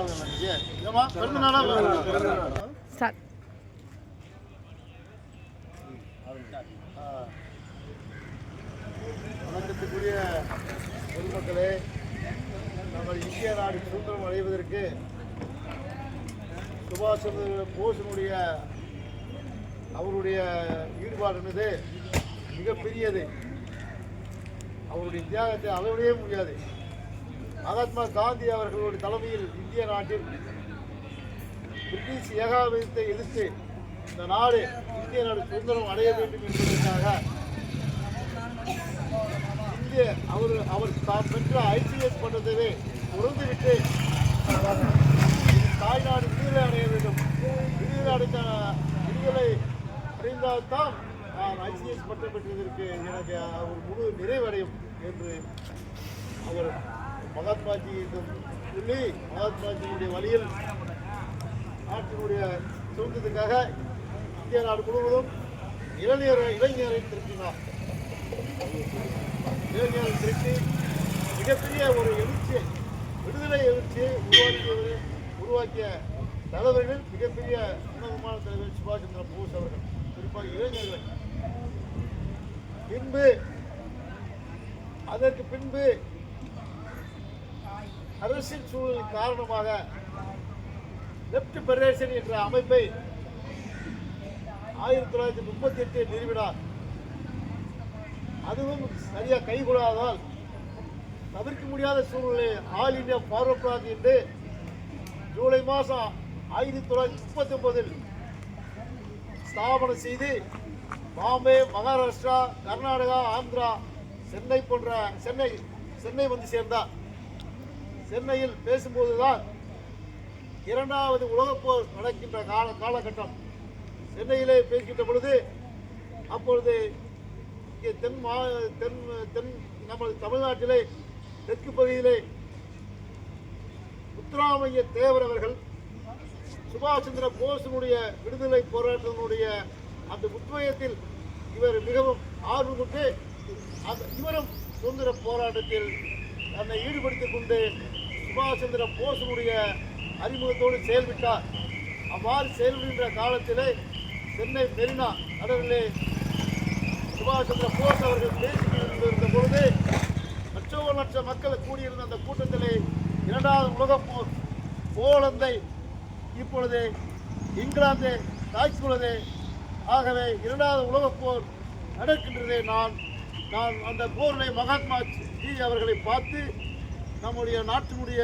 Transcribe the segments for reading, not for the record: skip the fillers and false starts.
வணக்கத்துக்குரிய பொதுமக்களே, நம்ம இந்திய நாடு சுதந்திரம் அடைவதற்கு சுபாஷ் சந்திர போஸினுடைய அவருடைய ஈடுபாடு என்பது மிகப்பெரியது. அவருடைய தியாகத்தை அளவிடவே முடியாது. மகாத்மா காந்தி அவர்களுடைய தலைமையில் இந்திய நாட்டில் பிரிட்டிஷ் ஏகாதிபத்தியத்தை எதிர்த்து இந்த நாடு இந்திய நாடு சுதந்திரம் அடைய வேண்டும் என்பதற்காக அவர் தாம் பெற்ற ஐசிஎஸ் பட்டத்தை உறந்துவிட்டு தாய்நாடு விடுதலை அடைய வேண்டும், விடுதலை அடைந்தால்தான் நான் ஐசிஎஸ் பட்டம் பெற்றதற்கு எனக்கு ஒரு முழு நிறைவடையும் என்று அவர் மகாத்மாஜியிடம் சொல்லி மகாத்மாஜியினுடைய வழியில் நாட்டினுடைய சுதந்திரத்துக்காக இந்திய நாடு முழுவதும் இளைஞரை திருப்பினார். இளைஞரை திருப்பி மிகப்பெரிய ஒரு எழுச்சியை, விடுதலை எழுச்சியை உருவாக்கிய தலைவர்கள் மிகப்பெரிய உன்னதமான தலைவர் சுபாஷ் சந்திர போஸ் அவர்கள், குறிப்பாக இளைஞர்கள். அதற்கு பின்பு அரசியல் சூழலின் காரணமாக லெப்ட் ஃபெடரேஷன் என்ற அமைப்பை 1938 நிறுவினார். அதுவும் சரியா கைகூடாதால் தவிர்க்க முடியாத சூழ்நிலை ஆல் இந்தியா ஃபார்வர்ட் பிளாக் என்று ஜூலை மாதம் 1939 ஸ்தாபனம் செய்து பாம்பே, மகாராஷ்டிரா, கர்நாடகா, ஆந்திரா, சென்னை வந்து சேர்ந்தார். சென்னையில் பேசும்போதுதான் இரண்டாவது உலகப்போர் நடக்கின்ற காலகட்டம். சென்னையிலே பேசுகின்ற பொழுது அப்பொழுது இங்கே தென் நமது தமிழ்நாட்டிலே தெற்கு பகுதியிலே முத்துராமலிங்க தேவர் அவர்கள் சுபாஷ் சந்திர போஸினுடைய விடுதலை போராட்டத்தினுடைய அந்த உத்வேகத்தில் இவர் மிகவும் ஆர்வமுற்று இவரும் சுதந்திர போராட்டத்தில் தன்னை ஈடுபடுத்திக் கொண்டு சுபாஷ் சந்திர போஸினுடைய அறிமுகத்தோடு செயல்பட்டார். அவ்வாறு செயல்படுகின்ற காலத்திலே சென்னை மெரினா கடலிலே சுபாஷ் சந்திர போஸ் அவர்கள் பேசிக்கொண்டிருந்த பொழுது லட்சம் மக்கள் கூடியிருந்த அந்த கூட்டத்திலே இரண்டாவது உலகப் போர் போலந்தை இப்பொழுது இங்கிலாந்தை தாக்கியுள்ளது. ஆகவே இரண்டாவது உலகப் போர் நடக்கின்றது. நான் அந்த போரில் மகாத்மா ஜி அவர்களை பார்த்து நம்முடைய நாட்டினுடைய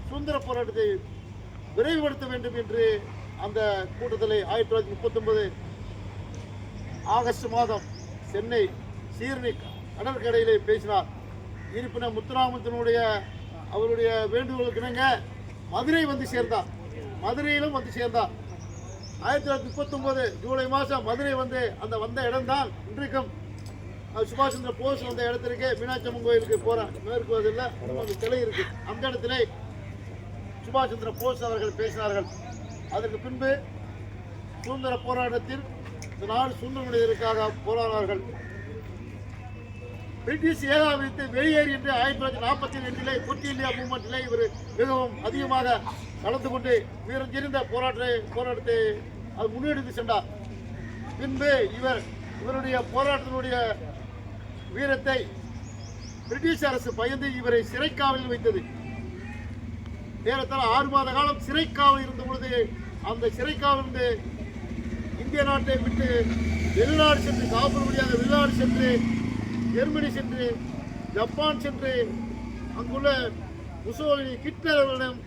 சுதந்திர போராட்டத்தை விரைவுபடுத்த வேண்டும் என்று அந்த கூட்டத்தில் 1939 ஆகஸ்ட் மாதம் சென்னை சீரணி கடற்கரையிலே பேசினார். இருப்பினும் முத்துராமலிங்கத்தினுடைய அவருடைய வேண்டுகோளுக்கு இணங்க மதுரை வந்து சேர்ந்தார். மதுரையிலும் வந்து சேர்ந்தார். 1939 ஜூலை மாதம் மதுரை வந்து வந்த இடம்தான் இன்றைக்கும் சுபாஷ் சந்திர போஸ் வந்த இடத்திற்கே மீனாட்சி அம்மன் கோயிலுக்கு போகிறேன் மேற்கு வதில் ஒரு சிலை இருக்கு. அந்த இடத்திலே சுபாஷ் சந்திர போஸ் அவர்கள் பேசினார்கள். அதற்கு பின்பு சுதந்திர போராட்டத்தில் இந்த நாடு சுதந்திரத்திற்காக போராடினார்கள். பிரிட்டிஷ் ஏகாதிபத்தியத்தை வெளியேறி என்று 1942 குவிட் இந்தியா மூவ்மெண்ட்டிலே இவர் மிகவும் அதிகமாக கலந்து கொண்டு வீரம் தெரிந்த போராட்டத்தை அது முன்னெடுத்து சென்றார். பின்பு இவருடைய போராட்டத்தினுடைய வீரத்தை பிரிட்டிஷ் அரசு பயந்து இவரை சிறைக்காவலில் வைத்தது. ஏறத்தாழ 6 மாத காலம் சிறைக்காவல் இருந்த பொழுது அந்த சிறைக்காவலிருந்து இந்திய நாட்டை விட்டு வெளிநாடு சென்று காப்பது முடியாத வெளிநாடு சென்று ஜெர்மனி சென்று ஜப்பான் சென்று அங்குள்ள முசோலினி ஹிட்லர் அவர்களிடம்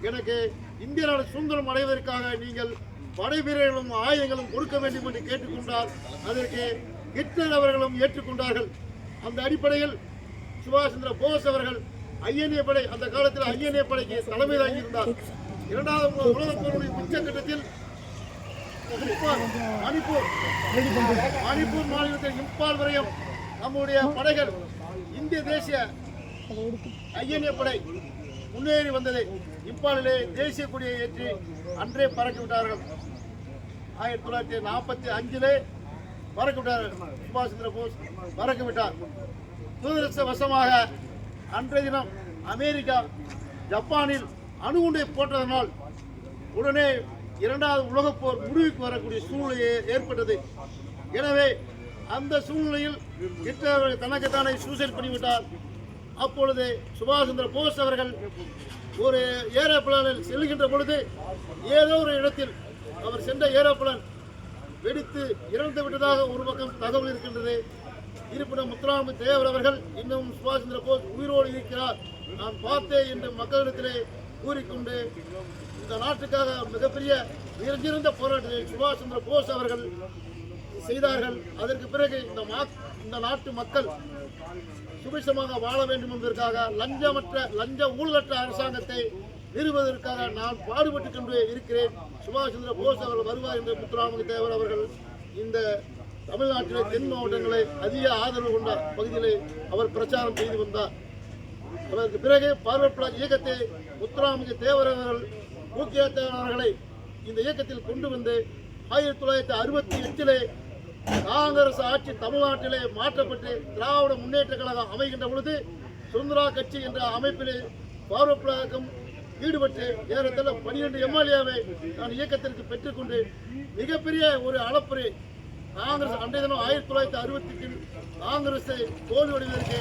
எனக்கு இந்திய நாடு சுதந்திரம் அடைவதற்காக நீங்கள் படை வீரர்களும் ஆயுதங்களும் கொடுக்க வேண்டும் என்று கேட்டுக்கொண்டார். அதற்கு ஹிட்லர் அவர்களும் ஏற்றுக்கொண்டார்கள். அந்த அடிப்படையில் சுபாஷ் சந்திர போஸ் அவர்கள் ஐஎன்ஏ படை, அந்த காலத்தில் ஐஎன்ஏ படைக்கு தலைமை தாங்கியிருந்தார். இரண்டாவது உலகப் போருடைய உச்சகட்டத்தில் மணிப்பூர் மாநிலத்தில் இம்பால் வரையும் நம்முடைய படைகள் இந்திய தேசிய ஐஎன்ஏ படை முன்னேறி வந்தது. இம்பாலிலே தேசிய கொடியை ஏற்றி அன்றே பறக்க விட்டார்கள். 1945 பறக்க விட்டார்கள். சுபாஷ் சந்திர போஸ் பறக்க விட்டார். துரதிருஷ்டவசமாக அன்றைய தினம் அமெரிக்கா ஜப்பானில் அணுகுண்டை போட்டதனால் உடனே இரண்டாவது உலகப் போர் முடிவுக்கு வரக்கூடிய சூழ்நிலை ஏற்பட்டது. எனவே அந்த சூழ்நிலையில் ஹிட்லர் தனக்குத்தானே சூசைட் பண்ணிவிட்டார். அப்பொழுது சுபாஷ் சந்திர போஸ் அவர்கள் ஒரு ஏரோப்ளானில் செல்கின்ற பொழுது ஏதோ ஒரு இடத்தில் அவர் சென்ற ஏரோப்ளான் வெடித்து இறந்து விட்டதாக ஒரு பக்கம் தகவல் இருக்கின்றது. இருப்பினும் முத்துராமலிங்க தேவர் அவர்கள் இன்னும் சுபாஷ் சந்திர போஸ் உயிரோடு இருக்கிறார், நான் பார்த்தேன் என்று மக்களிடத்திலே கூறிக்கொண்டு இந்த நாட்டுக்காக மிகப்பெரிய நிறைஞ்சிருந்த போராட்டத்தை சுபாஷ் சந்திர போஸ் அவர்கள் செய்தார்கள். அதற்கு பிறகு இந்த நாட்டு மக்கள் சுபிட்சமாக வாழ வேண்டும் என்பதற்காக லஞ்ச ஊழலற்ற அரசாங்கத்தை நிறுவுவதற்காக நான் பாடுபட்டுக் கொண்டு இருக்கிறேன். சுபாஷ் சந்திர போஸ் அவர்கள் வருவார் என்று முத்துராமலிங்க தேவர் அவர்கள் இந்த தமிழ்நாட்டிலே தென் மாவட்டங்களை அதிக ஆதரவு கொண்ட பகுதியிலே அவர் பிரச்சாரம் செய்து வந்தார். அதற்கு பிறகு பார்வர்ட் பிளாக் இயக்கத்தை முத்துராமலிங்க தேவர் அவர்கள் ஊக்கியத்தவர்களை இந்த இயக்கத்தில் கொண்டு வந்து 1968 காங்கிரஸ் ஆட்சி தமிழ்நாட்டிலே மாற்றப்பட்டு திராவிட முன்னேற்ற கழகம் அமைகின்ற பொழுது சுதந்திரா கட்சி என்ற அமைப்பிலே பார்வர்ட் பிளாக்கும் ஈடுபட்டு ஏறத்தாழ 12 எம்எல்ஏவை நான் இயக்கத்திற்கு பெற்றுக்கொண்டு மிகப்பெரிய ஒரு அளப்பறை காங்கிரஸ் அன்றைய தினம் 1968 காங்கிரஸை தோல்வியடைவதற்கு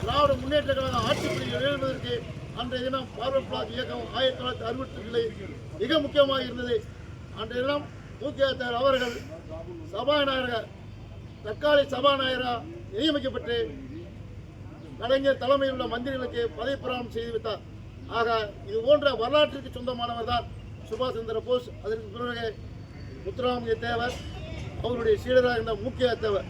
திராவிட முன்னேற்ற கழகம் ஆட்சிப்படியில் எழுதுவதற்கு அன்றைய தினம் பார்வர்ட் பிளாக் இயக்கம் 1968 மிக முக்கியமாக இருந்தது. அன்றைய தினம் மூக்கியாத்தார் அவர்கள் தற்காலிக சபாநாயகராக நியமிக்கப்பட்டு கலைஞர் தலைமையில் உள்ள மந்திரிகளுக்கு பதவி பிரமாணம் செய்து வைத்தார். ஆக இது போன்ற வரலாற்றிற்கு சொந்தமானவர் தான் சுபாஷ் சந்திர போஸ். அதற்கு பிறகு முத்துராமலிங்க தேவர், அவருடைய சீடராக இருந்த மூக்கியாத்தேவர்.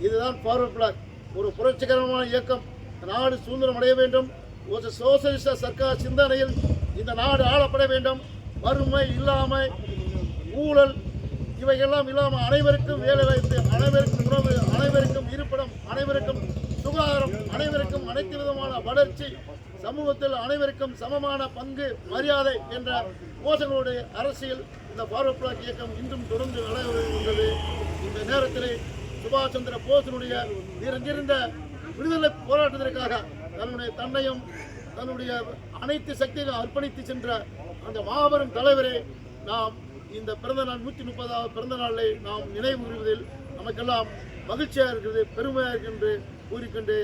இதுதான் பார்வர்ட் பிளாக், ஒரு புரட்சிகரமான இயக்கம். நாடு சுதந்திரம் அடைய வேண்டும், ஒரு சோசியலிச சர்க்கார் சிந்தனையில் இந்த நாடு ஆளப்பட வேண்டும். வறுமை இல்லாமல், ஊழல் இவையெல்லாம் இல்லாமல் அனைவருக்கும் வேலைவாய்ப்பு, அனைவருக்கும் உணவு, அனைவருக்கும் இருப்பிடம், அனைவருக்கும் சுகாதாரம், அனைவருக்கும் அனைத்து விதமான வளர்ச்சி, சமூகத்தில் அனைவருக்கும் சமமான பங்கு மரியாதை என்ற கோஷங்களுடைய அரசியல் இந்த பார்வர்ட் பிளாக் இயக்கம் இன்றும் தொடர்ந்து நடைபெறுகின்றது. இந்த நேரத்தில் சுபாஷ் சந்திர போஸினுடைய நிறைந்த விடுதலை போராட்டத்திற்காக தன்னையும் தன்னுடைய அனைத்து சக்திகளும் அர்ப்பணித்து சென்ற அந்த மாபெரும் தலைவரை நாம் இந்த பிறந்த நாள் 130வது பிறந்த நாளை நாம் நினைவு கூறுவதில் நமக்கெல்லாம் மகிழ்ச்சியாக இருக்கிறது, பெருமையாக இருக்கின்ற கூறிக்கொண்டு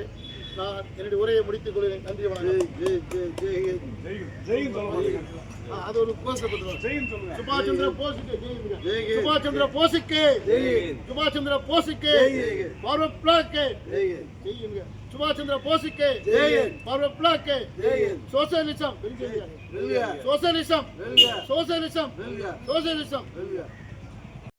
நான் என்னுடைய உரையை முடித்துக் கொள்கிறேன். நன்றி, வணக்கம். அது ஒரு சுபாஷ் சந்திர போஸுக்கு, சுபாஷ் சந்திர போஸுக்கு, சுபாஷ் சந்திர போஸுக்கு, பார்வர்ட் பிளாக்கு, சுபாஷ் சந்திர போஸுக்கு, Forward Bloc, socialism, socialism, socialism, socialism.